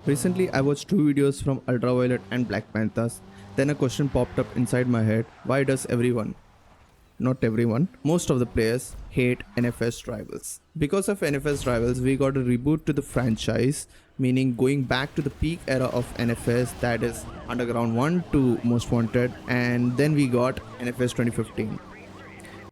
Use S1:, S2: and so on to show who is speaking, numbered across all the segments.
S1: Recently, I watched two videos from Ultraviolet and Black Panthers. Then a question popped up inside my head. Why does everyone, not everyone, most of the players hate NFS Rivals? Because of NFS Rivals, we got a reboot to the franchise, meaning going back to the peak era of NFS, that is Underground 1 to Most Wanted, and then we got NFS 2015.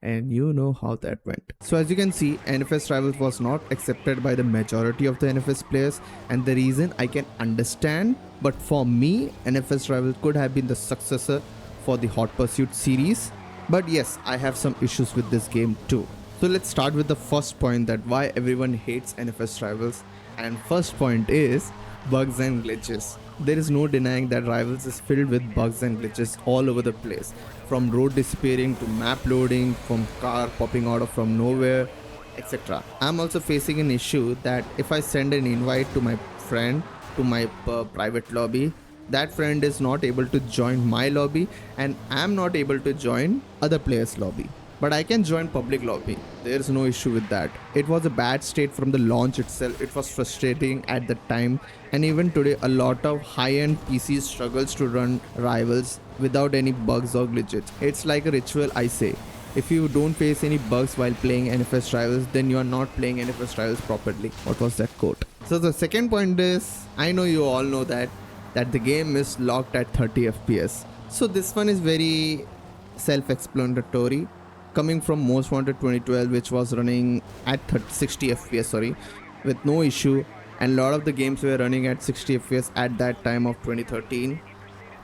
S1: And you know how that went. So as you can see, NFS Rivals was not accepted by the majority of the NFS players, and the reason I can understand, but for me, NFS Rivals could have been the successor for the Hot Pursuit series. But yes, I have some issues with this game too. So let's start with the first point, that why everyone hates NFS Rivals. And first point is bugs and glitches. There is no denying that Rivals is filled with bugs and glitches all over the place. From road disappearing to map loading, from car popping out of from nowhere, etc. I'm also facing an issue that if I send an invite to my friend to my private lobby, that friend is not able to join my lobby and I'm not able to join other players' lobby. But I can join public lobby. There's no issue with that. It was a bad state from the launch itself. It was frustrating at the time, and even today a lot of high-end PCs struggles to run Rivals without any bugs or glitches. It's like a ritual, I say. If you don't face any bugs while playing NFS Rivals, then you are not playing NFS Rivals properly. What was that quote? So the second point is, I know you all know that the game is locked at 30 FPS. So this one is very self-explanatory. Coming from Most Wanted 2012, which was running at 60 FPS, with no issue, and a lot of the games were running at 60 FPS at that time of 2013.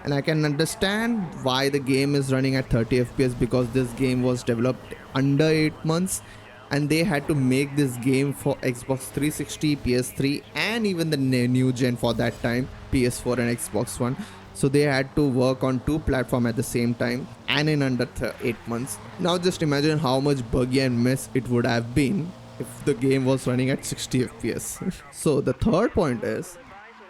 S1: And I can understand why the game is running at 30 FPS, because this game was developed under 8 months and they had to make this game for Xbox 360, PS3 and even the new gen for that time, PS4 and Xbox One. So they had to work on two platforms at the same time and in under 8 months. Now just imagine how much buggy and mess it would have been if the game was running at 60 FPS. So the third point is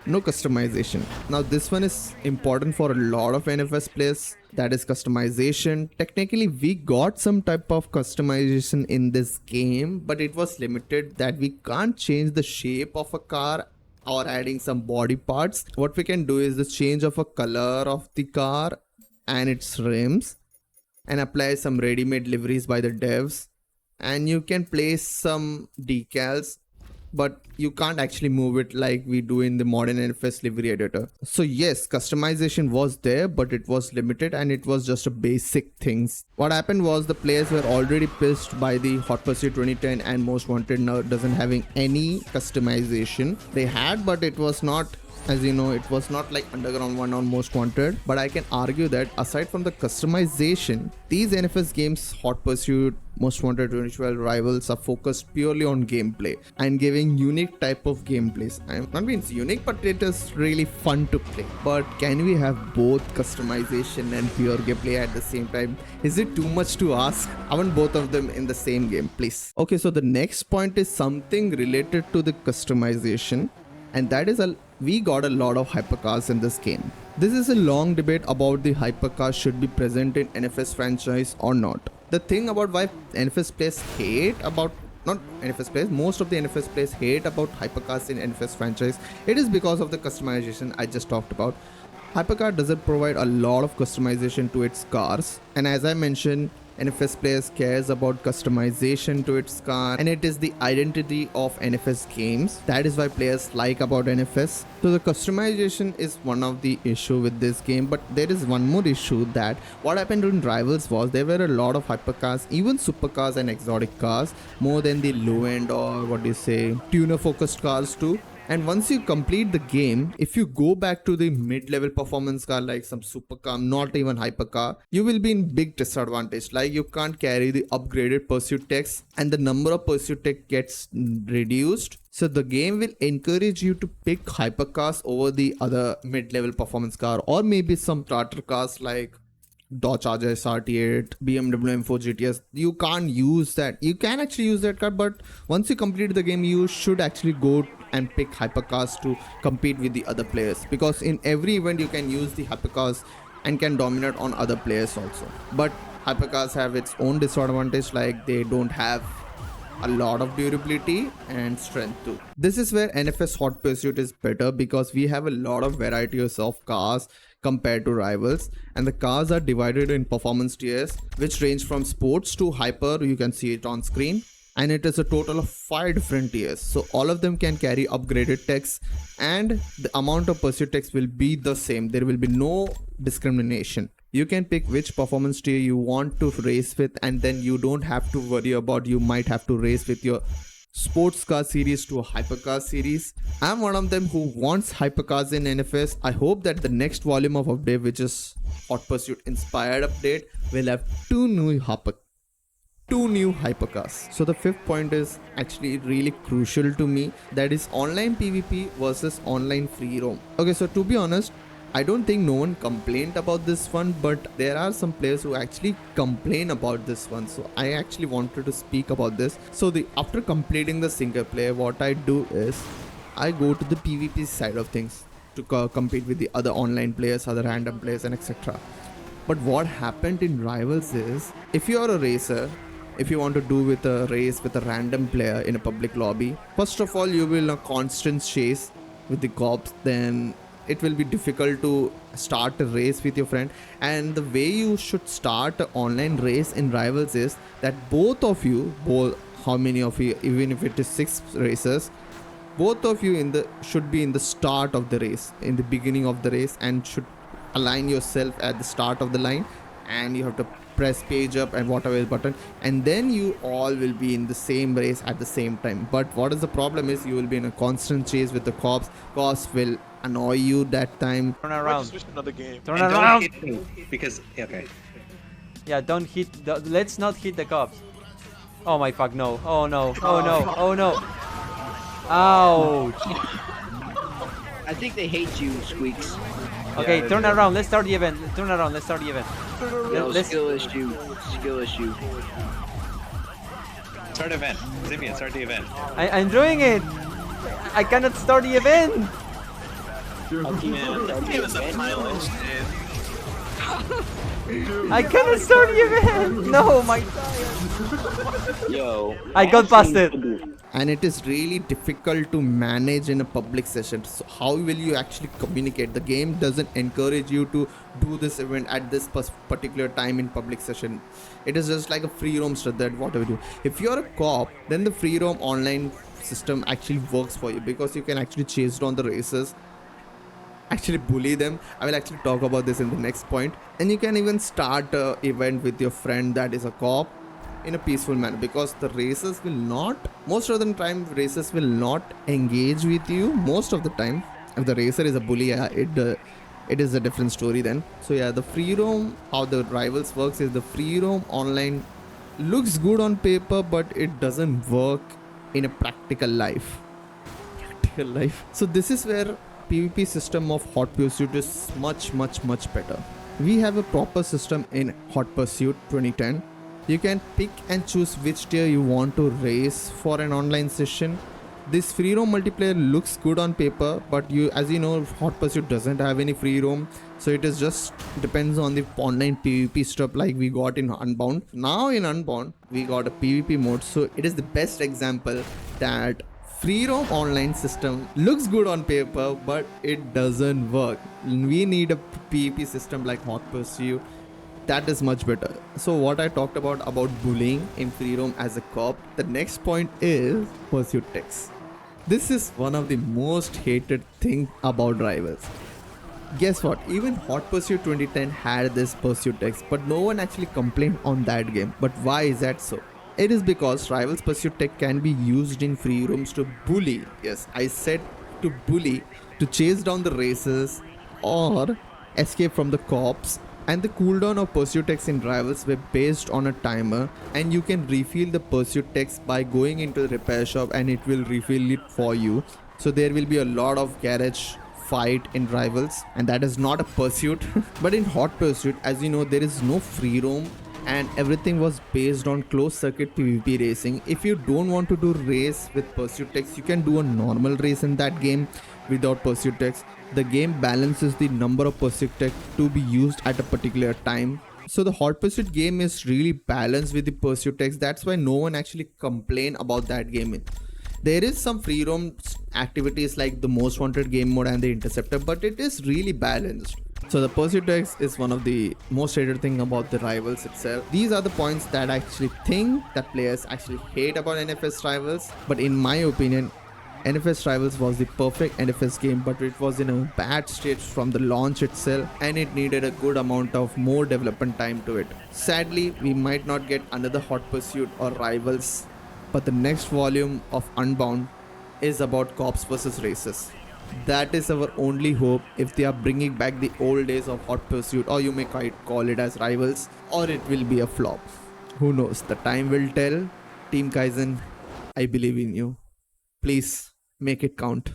S1: no customization. Now this one is important for a lot of NFS players, that is customization. Technically we got some type of customization in this game, but it was limited, that we can't change the shape of a car or adding some body parts. What we can do is the change of a color of the car and its rims, and apply some ready-made liveries by the devs, and you can place some decals, but you can't actually move it like we do in the Modern NFS livery editor. So yes, customization was there, but it was limited and it was just a basic things. What happened was the players were already pissed by the Hot Pursuit 2010 and Most Wanted now doesn't having any customization. They had, but it was not, as you know, it was not like Underground 1 or Most Wanted. But I can argue that aside from the customization, these NFS games, Hot Pursuit, Most Wanted 2012, Rivals, are focused purely on gameplay and giving unique type of gameplays. I'm not means unique, but it is really fun to play. But can we have both customization and pure gameplay at the same time? Is it too much to ask? I want both of them in the same game, please. Okay, so the next point is something related to the customization, and that is we got a lot of hypercars in this game. This is a long debate about the hypercars should be present in NFS franchise or not. The thing about why NFS players hate about, not NFS players, most of the NFS players hate about hypercars in NFS franchise, it is because of the customization I just talked about. Hypercar doesn't provide a lot of customization to its cars, and as I mentioned, NFS players cares about customization to its car, and it is the identity of NFS games. That is why players like about NFS. So the customization is one of the issue with this game, but there is one more issue, that what happened in Rivals was there were a lot of hypercars, even supercars and exotic cars, more than the low end or what do you say, tuner focused cars too. And once you complete the game, if you go back to the mid-level performance car like some supercar, not even hypercar, you will be in big disadvantage. Like you can't carry the upgraded pursuit techs and the number of pursuit tech gets reduced. So the game will encourage you to pick hypercars over the other mid-level performance car, or maybe some starter cars like Dodge Charger SRT8, BMW M4 GTS. You can't use that. You can actually use that car, but once you complete the game, you should actually go and pick hypercars to compete with the other players, because in every event you can use the hypercars and can dominate on other players also. But hypercars have its own disadvantage, like they don't have a lot of durability and strength too. This is where NFS Hot Pursuit is better because we have a lot of varieties of cars compared to rivals, and the cars are divided in performance tiers which range from sports to hyper. You can see it on screen, and it is a total of 5 different tiers, so all of them can carry upgraded techs, and the amount of pursuit techs will be the same. There will be no discrimination. You can pick which performance tier you want to race with, and then you don't have to worry about you might have to race with your sports car series to a hypercar series. I'm one of them who wants hypercars in NFS. I hope that the next volume of update, which is Hot Pursuit inspired update, will have two new hypercars. So the fifth point is actually really crucial to me, that is online PvP versus online free roam. Okay, so to be honest, I don't think no one complained about this one, but there are some players who actually complain about this one, so I actually wanted to speak about this. So after completing the single player, what I do is I go to the PvP side of things to compete with the other online players, other random players and etc. But what happened in rivals is, if you are a racer, if you want to do with a race with a random player in a public lobby, first of all you will in a constant chase with the cops, then it will be difficult to start a race with your friend. And the way you should start an online race in rivals is that how many of you, even if it is 6 racers, both of you should be in the start of the race, in the beginning of the race, and should align yourself at the start of the line, and you have to press page up and whatever button, and then you all will be in the same race at the same time. But what is the problem is, you will be in a constant chase with the cops will annoy you that time.
S2: Turn around.
S3: Another game.
S2: Turn
S4: And
S2: around.
S4: don't hit me, because okay.
S2: Yeah, don't hit. Let's not hit the cops. Oh my fuck, no. Oh no. Oh no. Oh no. Ouch.
S5: I think they hate you, Squeaks.
S2: Okay,
S3: Yeah,
S2: turn
S3: yeah.
S2: around. Let's start the event. Turn around. Let's start the event.
S5: No,
S2: Let's-
S5: skill issue. Skill issue.
S4: Start event. Zibian, start the event.
S2: I'm doing it. I cannot start the event.
S3: It was a mileage,
S2: I cannot start the event. No, my.
S5: Yo.
S2: I got busted.
S1: And it is really difficult to manage in a public session. So how will you actually communicate? The game doesn't encourage you to do this event at this particular time in public session. It is just like a free roam stuff, that whatever you do. If you're a cop, then the free roam online system actually works for you, because you can actually chase down the racers, actually bully them. I will actually talk about this in the next point. And you can even start an event with your friend that is a cop in a peaceful manner, because the racers will not, most of the time racers will not engage with you most of the time. If the racer is a bully, it is a different story then. So yeah, the free roam, how the rivals works is, the free roam online looks good on paper, but it doesn't work in a practical life. So this is where PvP system of Hot Pursuit is much better. We have a proper system in Hot Pursuit 2010. You can pick and choose which tier you want to race for an online session. This free roam multiplayer looks good on paper, but as you know, Hot Pursuit doesn't have any free roam, so it is just depends on the online PvP stuff like we got in Unbound. Now in Unbound we got a PvP mode, so it is the best example that free roam online system looks good on paper, but it doesn't work. We need a PvP system like Hot Pursuit that is much better. So what I talked about bullying in free roam as a cop, the next point is pursuit text. This is one of the most hated thing about rivals. Guess what? Even Hot Pursuit 2010 had this pursuit text, but no one actually complained on that game. But why is that so? It is because rivals pursuit tech can be used in free rooms to bully. Yes, I said to bully, to chase down the racers or escape from the cops. And the cooldown of pursuit text in rivals were based on a timer, and you can refill the pursuit text by going into the repair shop and it will refill it for you. So there will be a lot of garage fight in rivals, and that is not a pursuit. But in Hot Pursuit, as you know, there is no free roam and everything was based on closed circuit PvP racing. If you don't want to do race with pursuit text, you can do a normal race in that game without pursuit text. The game balances the number of pursuit text to be used at a particular time So the Hot Pursuit game is really balanced with the pursuit text. That's why no one actually complain about that game. There is some free roam activities like the most wanted game mode and the interceptor, but it is really balanced. So the pursuit text is one of the most hated thing about the rivals itself. These are the points that I actually think that players actually hate about NFS rivals. But in my opinion, NFS Rivals was the perfect NFS game, but it was in a bad state from the launch itself and it needed a good amount of more development time to it. Sadly, we might not get another Hot Pursuit or Rivals, but the next volume of Unbound is about cops versus races. That is our only hope if they are bringing back the old days of Hot Pursuit, or you may call it as Rivals, or it will be a flop. Who knows? The time will tell. Team Kaizen, I believe in you. Please make it count.